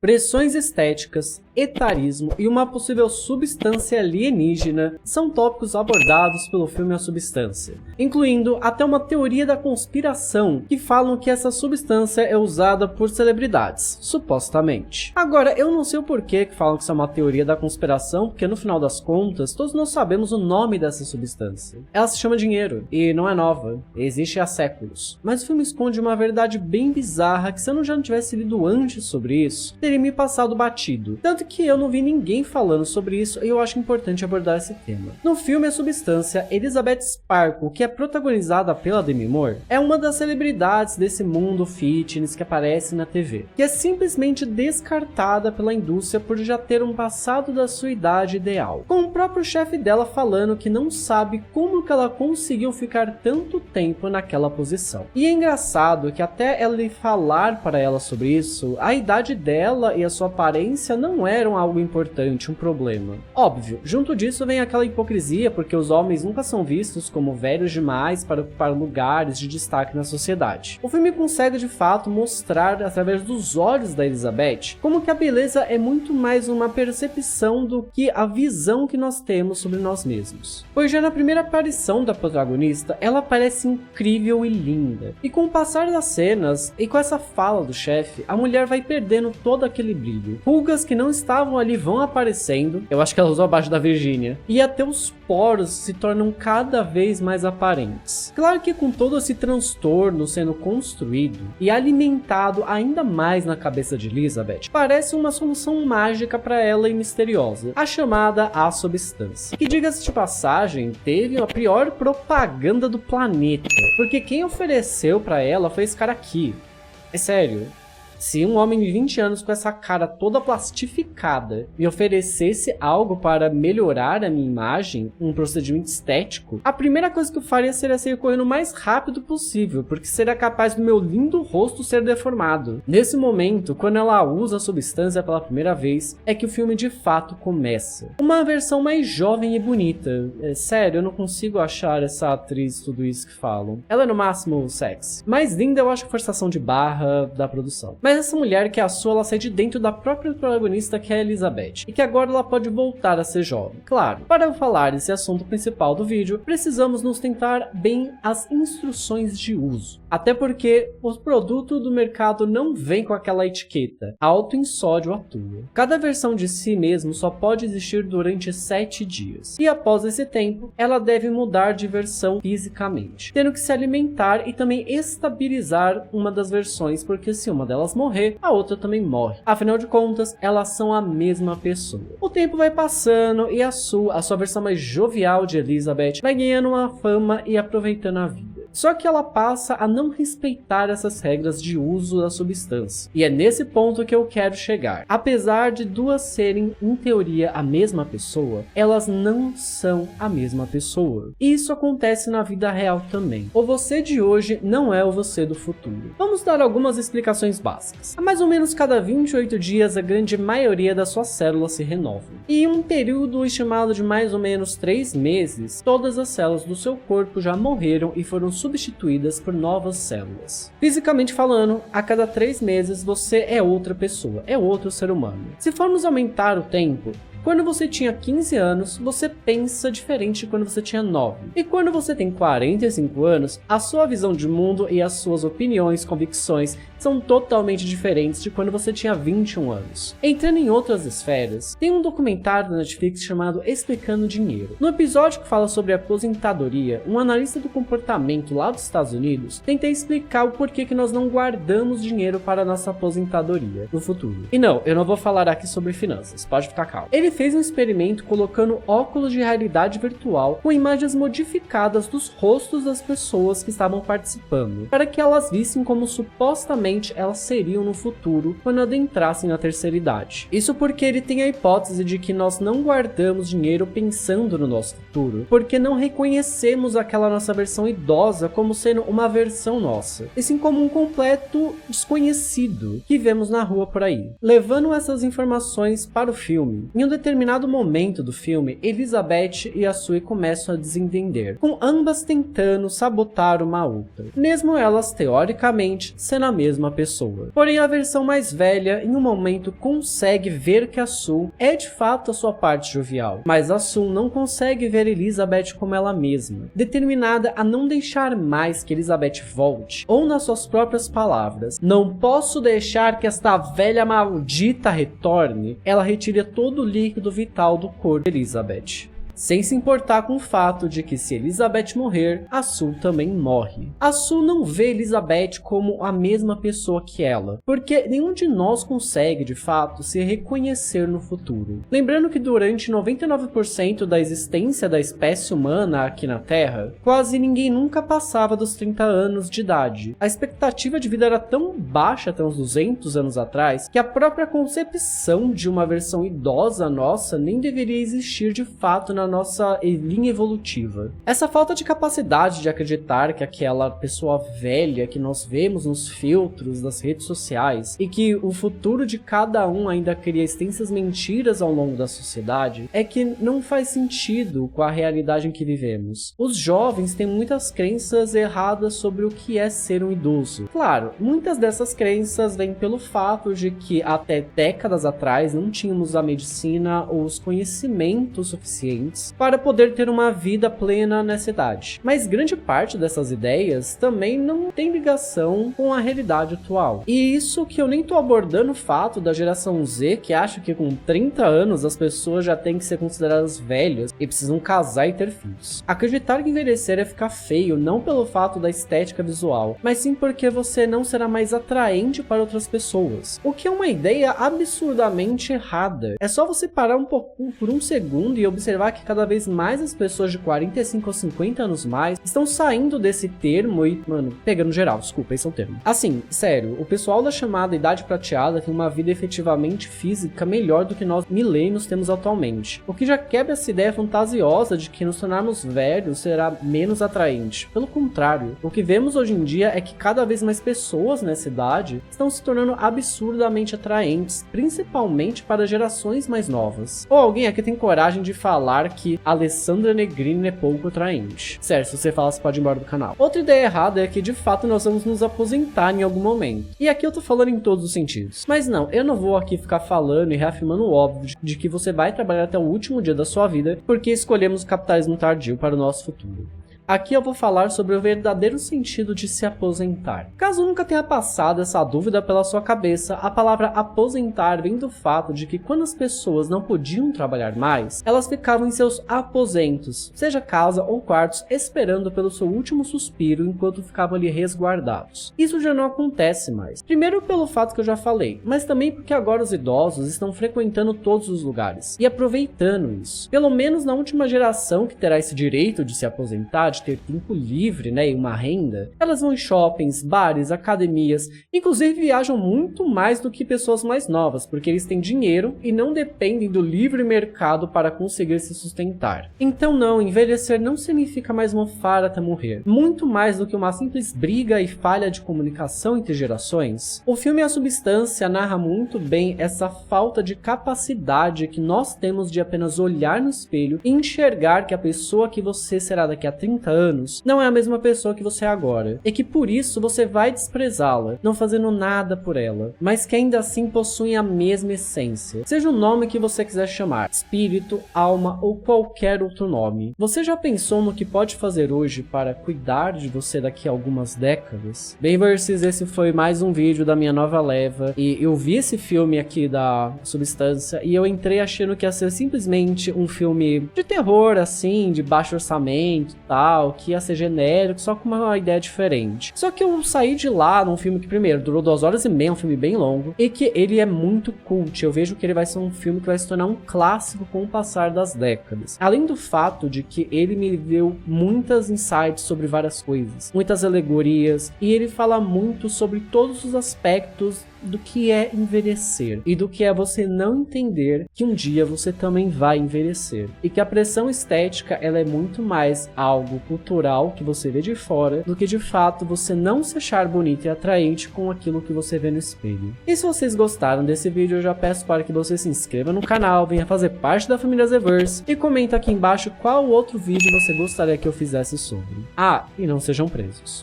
Pressões estéticas, etarismo e uma possível substância alienígena são tópicos abordados pelo filme A Substância, incluindo até uma teoria da conspiração que falam que essa substância é usada por celebridades, supostamente. Agora, eu não sei o porquê que falam que isso é uma teoria da conspiração, porque no final das contas, todos nós sabemos o nome dessa substância. Ela se chama dinheiro, e não é nova, existe há séculos. Mas o filme esconde uma verdade bem bizarra que se eu não já tivesse lido antes sobre isso, teria me passado batido. Tanto que eu não vi ninguém falando sobre isso e eu acho importante abordar esse tema. No filme A Substância, Elizabeth Sparkle, que é protagonizada pela Demi Moore, é uma das celebridades desse mundo fitness que aparece na TV, que é simplesmente descartada pela indústria por já ter um passado da sua idade ideal, com o próprio chefe dela falando que não sabe como que ela conseguiu ficar tanto tempo naquela posição. E é engraçado que até ela falar para ela sobre isso, a idade dela e a sua aparência não eram algo importante, um problema. Óbvio, junto disso vem aquela hipocrisia porque os homens nunca são vistos como velhos demais para ocupar lugares de destaque na sociedade. O filme consegue de fato mostrar através dos olhos da Elizabeth como que a beleza é muito mais uma percepção do que a visão que nós temos sobre nós mesmos. Pois já na primeira aparição da protagonista, ela parece incrível e linda. E com o passar das cenas e com essa fala do chefe, a mulher vai perdendo todo aquele brilho. Pulgas que não estavam ali vão aparecendo, eu acho que ela usou abaixo da Virgínia, e até os poros se tornam cada vez mais aparentes. Claro que com todo esse transtorno sendo construído e alimentado ainda mais na cabeça de Elizabeth, parece uma solução mágica para ela e misteriosa, a chamada A Substância, que, diga-se de passagem, teve a pior propaganda do planeta, porque quem ofereceu para ela foi esse cara aqui. É sério. Se um homem de 20 anos com essa cara toda plastificada me oferecesse algo para melhorar a minha imagem, um procedimento estético, a primeira coisa que eu faria seria sair correndo o mais rápido possível, porque seria capaz do meu lindo rosto ser deformado. Nesse momento, quando ela usa a substância pela primeira vez, é que o filme de fato começa. Uma versão mais jovem e bonita. Sério, eu não consigo achar essa atriz tudo isso que falam. Ela é no máximo sexy. Mais linda eu acho a forçação de barra da produção. Mas essa mulher que é a sua, ela sai de dentro da própria protagonista, que é a Elizabeth, e que agora ela pode voltar a ser jovem. Claro, para falar desse assunto principal do vídeo, precisamos nos tentar bem as instruções de uso. Até porque o produto do mercado não vem com aquela etiqueta, alto em sódio atua. Cada versão de si mesmo só pode existir durante 7 dias. E após esse tempo, ela deve mudar de versão fisicamente, tendo que se alimentar e também estabilizar uma das versões, porque se uma delas morrer, a outra também morre. Afinal de contas, elas são a mesma pessoa. O tempo vai passando e a sua versão mais jovial de Elizabeth vai ganhando uma fama e aproveitando a vida. Só que ela passa a não respeitar essas regras de uso da substância. E é nesse ponto que eu quero chegar. Apesar de duas serem, em teoria, a mesma pessoa, elas não são a mesma pessoa. E isso acontece na vida real também. O você de hoje não é o você do futuro. Vamos dar algumas explicações básicas. A mais ou menos cada 28 dias, a grande maioria das suas células se renovam. E em um período estimado de mais ou menos 3 meses, todas as células do seu corpo já morreram e foram substituídas por novas células. Fisicamente falando, a cada 3 meses você é outra pessoa, é outro ser humano. Se formos aumentar o tempo, quando você tinha 15 anos, você pensa diferente de quando você tinha 9. E quando você tem 45 anos, a sua visão de mundo e as suas opiniões, convicções são totalmente diferentes de quando você tinha 21 anos. Entrando em outras esferas, tem um documentário da Netflix chamado Explicando Dinheiro. No episódio que fala sobre a aposentadoria, um analista do comportamento lá dos Estados Unidos tenta explicar o porquê que nós não guardamos dinheiro para a nossa aposentadoria no futuro. E não, eu não vou falar aqui sobre finanças, pode ficar calmo. Ele fez um experimento colocando óculos de realidade virtual com imagens modificadas dos rostos das pessoas que estavam participando, para que elas vissem como supostamente elas seriam no futuro quando adentrassem na terceira idade. Isso porque ele tem a hipótese de que nós não guardamos dinheiro pensando no nosso futuro, porque não reconhecemos aquela nossa versão idosa como sendo uma versão nossa, e sim como um completo desconhecido que vemos na rua por aí. Levando essas informações para o filme, em um determinado momento do filme, Elizabeth e a Sue começam a desentender, com ambas tentando sabotar uma outra, mesmo elas teoricamente sendo a mesma pessoa. Porém, a versão mais velha em um momento consegue ver que a Sue é de fato a sua parte jovial, mas a Sue não consegue ver Elizabeth como ela mesma, determinada a não deixar mais que Elizabeth volte, ou nas suas próprias palavras, não posso deixar que esta velha maldita retorne. Ela retira todo o líquido vital do corpo de Elizabeth, sem se importar com o fato de que se Elizabeth morrer, a Sue também morre. A Sue não vê Elizabeth como a mesma pessoa que ela, porque nenhum de nós consegue, de fato, se reconhecer no futuro. Lembrando que durante 99% da existência da espécie humana aqui na Terra, quase ninguém nunca passava dos 30 anos de idade. A expectativa de vida era tão baixa até uns 200 anos atrás, que a própria concepção de uma versão idosa nossa nem deveria existir de fato na nossa linha evolutiva. Essa falta de capacidade de acreditar que aquela pessoa velha que nós vemos nos filtros das redes sociais e que o futuro de cada um ainda cria extensas mentiras ao longo da sociedade é que não faz sentido com a realidade em que vivemos. Os jovens têm muitas crenças erradas sobre o que é ser um idoso. Claro, muitas dessas crenças vêm pelo fato de que até décadas atrás não tínhamos a medicina ou os conhecimentos suficientes para poder ter uma vida plena nessa idade. Mas grande parte dessas ideias também não tem ligação com a realidade atual. E isso que eu nem tô abordando o fato da geração Z, que acha que com 30 anos as pessoas já têm que ser consideradas velhas e precisam casar e ter filhos. Acreditar que envelhecer é ficar feio não pelo fato da estética visual, mas sim porque você não será mais atraente para outras pessoas. O que é uma ideia absurdamente errada. É só você parar um pouco por um segundo e observar que cada vez mais as pessoas de 45 ou 50 anos mais estão saindo desse termo e, mano, pegando geral, desculpa, esse é o termo. Assim, sério, o pessoal da chamada idade prateada tem uma vida efetivamente física melhor do que nós milênios temos atualmente, o que já quebra essa ideia fantasiosa de que nos tornarmos velhos será menos atraente. Pelo contrário, o que vemos hoje em dia é que cada vez mais pessoas nessa idade estão se tornando absurdamente atraentes, principalmente para gerações mais novas. Ou alguém aqui tem coragem de falar que Alessandra Negrini é pouco atraente. Certo, se você fala, você pode ir embora do canal. Outra ideia errada é que de fato nós vamos nos aposentar em algum momento. E aqui eu tô falando em todos os sentidos. Mas não, eu não vou aqui ficar falando e reafirmando o óbvio de que você vai trabalhar até o último dia da sua vida porque escolhemos o capitalismo tardio para o nosso futuro. Aqui eu vou falar sobre o verdadeiro sentido de se aposentar. Caso nunca tenha passado essa dúvida pela sua cabeça, a palavra aposentar vem do fato de que quando as pessoas não podiam trabalhar mais, elas ficavam em seus aposentos, seja casa ou quartos, esperando pelo seu último suspiro enquanto ficavam ali resguardados. Isso já não acontece mais. Primeiro pelo fato que eu já falei, mas também porque agora os idosos estão frequentando todos os lugares e aproveitando isso. Pelo menos na última geração que terá esse direito de se aposentar, de ter tempo livre, né, e uma renda, elas vão em shoppings, bares, academias, inclusive viajam muito mais do que pessoas mais novas, porque eles têm dinheiro e não dependem do livre mercado para conseguir se sustentar. Então não, envelhecer não significa mais mofar até morrer. Muito mais do que uma simples briga e falha de comunicação entre gerações, o filme A Substância narra muito bem essa falta de capacidade que nós temos de apenas olhar no espelho e enxergar que a pessoa que você será daqui a 30 anos não é a mesma pessoa que você é agora, e que por isso você vai desprezá-la, não fazendo nada por ela, mas que ainda assim possuem a mesma essência, seja o nome que você quiser chamar, espírito, alma ou qualquer outro nome. Você já pensou no que pode fazer hoje para cuidar de você daqui a algumas décadas? Bem, Versus, esse foi mais um vídeo da minha nova leva, e eu vi esse filme aqui da Substância e eu entrei achando que ia ser simplesmente um filme de terror, assim, de baixo orçamento e tal, que ia ser genérico, só com uma ideia diferente. Só que eu saí de lá num filme que, primeiro, durou 2 horas e meia, um filme bem longo, e que ele é muito cult. Eu vejo que ele vai ser um filme que vai se tornar um clássico com o passar das décadas. Além do fato de que ele me deu muitas insights sobre várias coisas, muitas alegorias, e ele fala muito sobre todos os aspectos do que é envelhecer e do que é você não entender que um dia você também vai envelhecer, e que a pressão estética ela é muito mais algo cultural que você vê de fora do que de fato você não se achar bonito e atraente com aquilo que você vê no espelho. E se vocês gostaram desse vídeo, eu já peço para que você se inscreva no canal, venha fazer parte da família Zeverse e comenta aqui embaixo qual outro vídeo você gostaria que eu fizesse sobre. Ah, e não sejam presos.